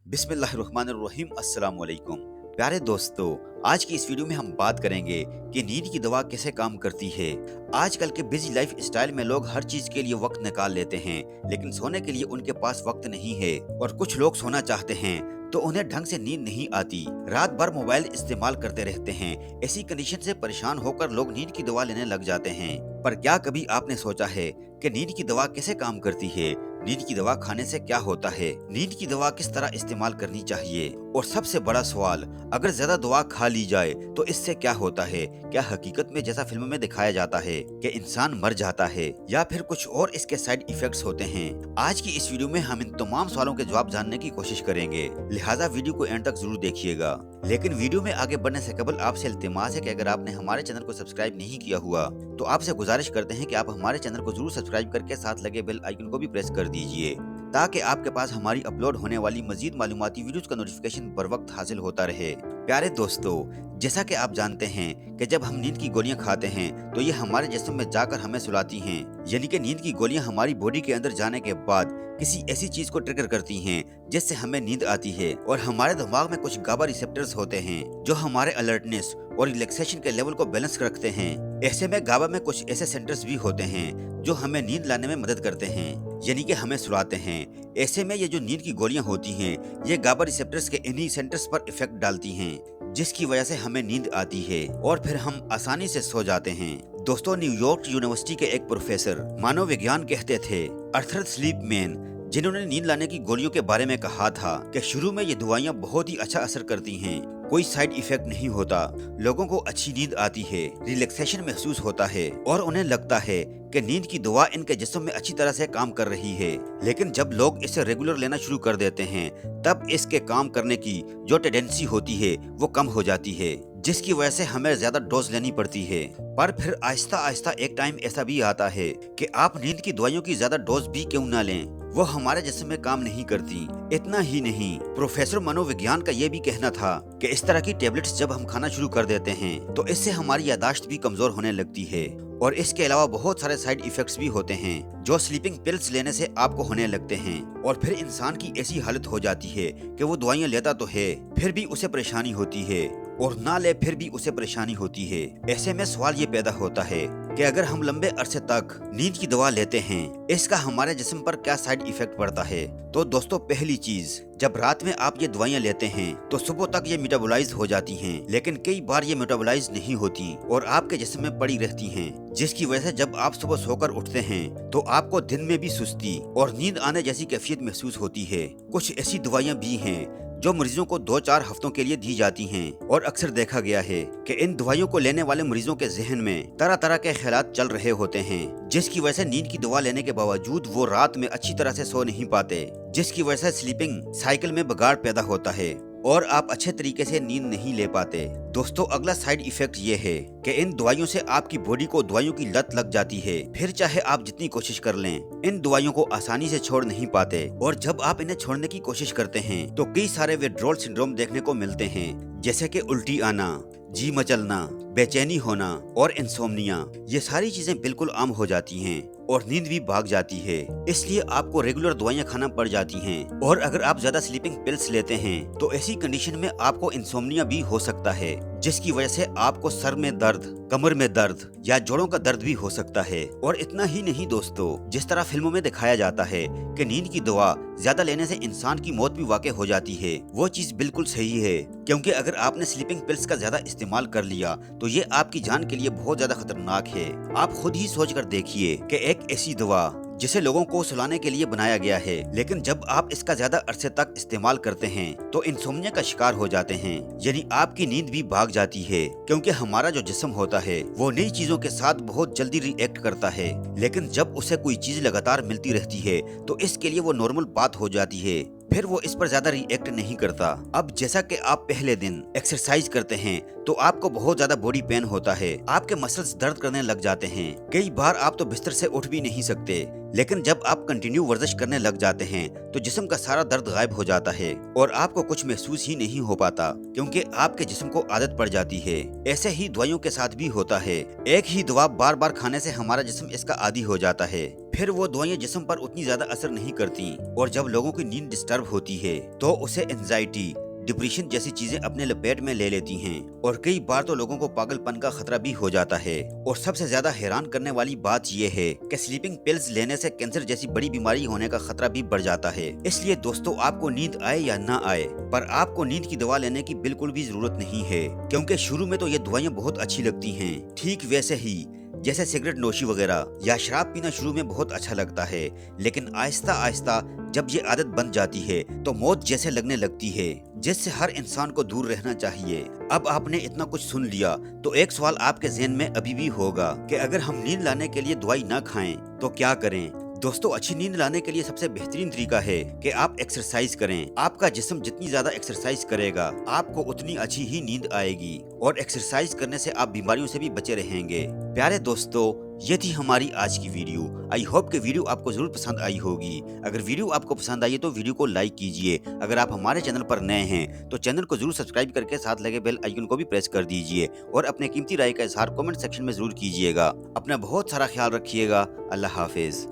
बिस्मिल्लाहिर्रहमानिर्रहीम अस्सलाम वालेकुम। प्यारे दोस्तों, आज की इस वीडियो में हम बात करेंगे कि नींद की दवा कैसे काम करती है। आजकल के बिजी लाइफ स्टाइल में लोग हर चीज के लिए वक्त निकाल लेते हैं, लेकिन सोने के लिए उनके पास वक्त नहीं है। और कुछ लोग सोना चाहते हैं तो उन्हें ढंग से नींद नहीं आती, रात भर मोबाइल इस्तेमाल करते रहते हैं। ऐसी कंडीशन से परेशान होकर लोग नींद की दवा लेने लग जाते हैं। पर क्या कभी आपने सोचा है कि नींद की दवा कैसे काम करती है? नींद की दवा खाने से क्या होता है? नींद की दवा किस तरह इस्तेमाल करनी चाहिए? और सबसे बड़ा सवाल, अगर ज्यादा दवा खा ली जाए तो इससे क्या होता है? क्या हकीकत में जैसा फिल्म में दिखाया जाता है कि इंसान मर जाता है, या फिर कुछ और इसके साइड इफेक्ट्स होते हैं? आज की इस वीडियो में हम इन तमाम सवालों के जवाब जानने की कोशिश करेंगे, लिहाजा वीडियो को एंड तक जरूर देखिएगा। लेकिन वीडियो में आगे बढ़ने से कबल आपसे इल्तिमास है कि अगर आपने हमारे चैनल को सब्सक्राइब नहीं किया हुआ तो आपसे गुजारिश करते हैं कि आप हमारे चैनल को जरूर सब्सक्राइब करके साथ लगे बेल आइकन को भी प्रेस कर दीजिए, ताकि आपके पास हमारी अपलोड होने वाली मजीद मालूमाती वीडियोस का नोटिफिकेशन बर वक्त हासिल होता रहे। प्यारे दोस्तों, जैसा कि आप जानते हैं कि जब हम नींद की गोलियां खाते हैं तो ये हमारे जिस्म में जाकर हमें सुलाती हैं, यानी कि नींद की गोलियां हमारी बॉडी के अंदर जाने के बाद किसी ऐसी चीज को ट्रिगर करती हैं जिससे हमें नींद आती है। और हमारे दिमाग में कुछ गाबा रिसेप्टर्स होते हैं जो हमारे अलर्टनेस और रिलैक्सेशन के लेवल को बैलेंस रखते हैं। ऐसे में गाबा में कुछ ऐसे सेंटर्स भी होते हैं जो हमें नींद लाने में मदद करते हैं, यानी कि हमें सुलाते हैं। ऐसे में ये जो नींद की गोलियां होती हैं, ये गाबा रिसेप्टर्स के इन्हीं सेंटर्स पर इफेक्ट डालती हैं, जिसकी वजह से हमें नींद आती है और फिर हम आसानी से सो जाते हैं। दोस्तों, न्यूयॉर्क यूनिवर्सिटी के एक प्रोफेसर मानव विज्ञान कहते थे, अर्थर स्लीप मैन, जिन्होंने नींद लाने की गोलियों के बारे में कहा था कि शुरू में ये दवाइयाँ बहुत ही अच्छा असर करती हैं, कोई साइड इफेक्ट नहीं होता, लोगों को अच्छी नींद आती है, रिलैक्सेशन महसूस होता है और उन्हें लगता है कि नींद की दवा इनके जिस्म में अच्छी तरह से काम कर रही है। लेकिन जब लोग इसे रेगुलर लेना शुरू कर देते हैं, तब इसके काम करने की जो टेंडेंसी होती है वो कम हो जाती है, जिसकी वजह से हमें ज्यादा डोज लेनी पड़ती है। पर फिर आहिस्ता आहिस्ता एक टाइम ऐसा भी आता है कि आप नींद की दवाइयों की ज्यादा डोज भी क्यों ना लें, वो हमारे जिस्म में काम नहीं करती। इतना ही नहीं, प्रोफेसर मनोविज्ञान का ये भी कहना था कि इस तरह की टेबलेट्स जब हम खाना शुरू कर देते हैं तो इससे हमारी यादाश्त भी कमजोर होने लगती है। और इसके अलावा बहुत सारे साइड इफेक्ट्स भी होते हैं जो स्लीपिंग पिल्स लेने से आपको होने लगते हैं। और फिर इंसान की ऐसी हालत हो जाती है कि वो दवाइयाँ लेता तो है, फिर भी उसे परेशानी होती है, और ना ले फिर भी उसे परेशानी होती है। ऐसे में सवाल ये पैदा होता है कि अगर हम लंबे अरसे तक नींद की दवा लेते हैं, इसका हमारे जिस्म पर क्या साइड इफेक्ट पड़ता है? तो दोस्तों, पहली चीज, जब रात में आप ये दवाइयाँ लेते हैं तो सुबह तक ये मेटाबोलाइज हो जाती हैं, लेकिन कई बार ये मेटाबोलाइज नहीं होती और आपके जिस्म में पड़ी रहती हैं, जिसकी वजह से जब आप सुबह सोकर उठते हैं तो आपको दिन में भी सुस्ती और नींद आने जैसी कैफियत महसूस होती है। कुछ ऐसी दवाइयाँ भी हैं जो मरीजों को 2-4 हफ्तों के लिए दी जाती हैं, और अक्सर देखा गया है कि इन दवाइयों को लेने वाले मरीजों के जहन में तरह तरह के ख्यालात चल रहे होते हैं, जिसकी वजह से नींद की दवा लेने के बावजूद वो रात में अच्छी तरह से सो नहीं पाते, जिसकी वजह से स्लीपिंग साइकिल में बिगाड़ पैदा होता है और आप अच्छे तरीके से नींद नहीं ले पाते। दोस्तों, अगला साइड इफेक्ट ये है कि इन दवाइयों से आपकी बॉडी को दवाइयों की लत लग जाती है, फिर चाहे आप जितनी कोशिश कर लें, इन दवाइयों को आसानी से छोड़ नहीं पाते। और जब आप इन्हें छोड़ने की कोशिश करते हैं तो कई सारे विथड्रॉल सिंड्रोम देखने को मिलते हैं, जैसे कि उल्टी आना, जी मचलना, बेचैनी होना और इंसोम्निया। ये सारी चीजें बिल्कुल आम हो जाती हैं और नींद भी भाग जाती है, इसलिए आपको रेगुलर दवाइयाँ खाना पड़ जाती हैं। और अगर आप ज्यादा स्लीपिंग पिल्स लेते हैं तो ऐसी कंडीशन में आपको इंसोम्निया भी हो सकता है, जिसकी वजह से आपको सर में दर्द, कमर में दर्द या जोड़ों का दर्द भी हो सकता है। और इतना ही नहीं दोस्तों, जिस तरह फिल्मों में दिखाया जाता है कि नींद की दवा ज्यादा लेने से इंसान की मौत भी वाक़ई हो जाती है, वो चीज बिल्कुल सही है, क्योंकि अगर आपने स्लीपिंग पिल्स का ज्यादा इस्तेमाल कर लिया तो ये आपकी जान के लिए बहुत ज्यादा खतरनाक है। आप खुद ही सोच कर देखिए कि एक ऐसी दवा जिसे लोगों को सुलाने के लिए बनाया गया है, लेकिन जब आप इसका ज्यादा अरसे तक इस्तेमाल करते हैं तो इंसोम्निया का शिकार हो जाते हैं, यानी आपकी नींद भी भाग जाती है, क्योंकि हमारा जो जिस्म होता है वो नई चीजों के साथ बहुत जल्दी रिएक्ट करता है। लेकिन जब उसे कोई चीज लगातार मिलती रहती है तो इसके लिए वो नॉर्मल बात हो जाती है, फिर वो इस पर ज्यादा रिएक्ट नहीं करता। अब जैसा कि आप पहले दिन एक्सरसाइज करते हैं तो आपको बहुत ज्यादा बॉडी पेन होता है, आपके मसल्स दर्द करने लग जाते हैं, कई बार आप तो बिस्तर से उठ भी नहीं सकते। लेकिन जब आप कंटिन्यू वर्जिश करने लग जाते हैं तो जिस्म का सारा दर्द गायब हो जाता है और आपको कुछ महसूस ही नहीं हो पाता, क्योंकि आपके जिस्म को आदत पड़ जाती है। ऐसे ही दवाइयों के साथ भी होता है, एक ही दवा बार बार खाने से हमारा जिस्म इसका आदी हो जाता है। फिर वो दवाइयाँ जिस्म पर उतनी ज्यादा असर नहीं करती और जब लोगों की नींद डिस्टर्ब होती है तो उसे एंजाइटी, डिप्रेशन जैसी चीजें अपने लपेट में ले लेती हैं और कई बार तो लोगों को पागलपन का खतरा भी हो जाता है। और सबसे ज्यादा हैरान करने वाली बात यह है कि स्लीपिंग पिल्स लेने से कैंसर जैसी बड़ी बीमारी होने का खतरा भी बढ़ जाता है। इसलिए दोस्तों, आपको नींद आए या ना आए, पर आपको नींद की दवा लेने की बिल्कुल भी जरूरत नहीं है, क्योंकि शुरू में तो ये दवाइयाँ बहुत अच्छी लगती हैं। ठीक वैसे ही जैसे सिगरेट नोशी वगैरह या शराब पीना शुरू में बहुत अच्छा लगता है, लेकिन आहिस्ता आहिस्ता जब ये आदत बन जाती है तो मौत जैसे लगने लगती है, जिससे हर इंसान को दूर रहना चाहिए। अब आपने इतना कुछ सुन लिया तो एक सवाल आपके ज़हन में अभी भी होगा कि अगर हम नींद लाने के लिए दवाई ना खाएं तो क्या करें। दोस्तों, अच्छी नींद लाने के लिए सबसे बेहतरीन तरीका है कि आप एक्सरसाइज करें। आपका जिस्म जितनी ज्यादा एक्सरसाइज करेगा आपको उतनी अच्छी ही नींद आएगी और एक्सरसाइज करने से आप बीमारियों से भी बचे रहेंगे। प्यारे दोस्तों, ये थी हमारी आज की वीडियो। आई होप कि वीडियो आपको जरूर पसंद आई होगी। अगर वीडियो आपको पसंद आई है तो वीडियो को लाइक कीजिए। अगर आप हमारे चैनल पर नए हैं तो चैनल को जरूर सब्सक्राइब करके साथ लगे बेल आइकन को भी प्रेस कर दीजिए और अपने कीमती राय का इजहार कमेंट सेक्शन में जरूर कीजिएगा। अपना बहुत सारा ख्याल रखिएगा। अल्लाह हाफिज।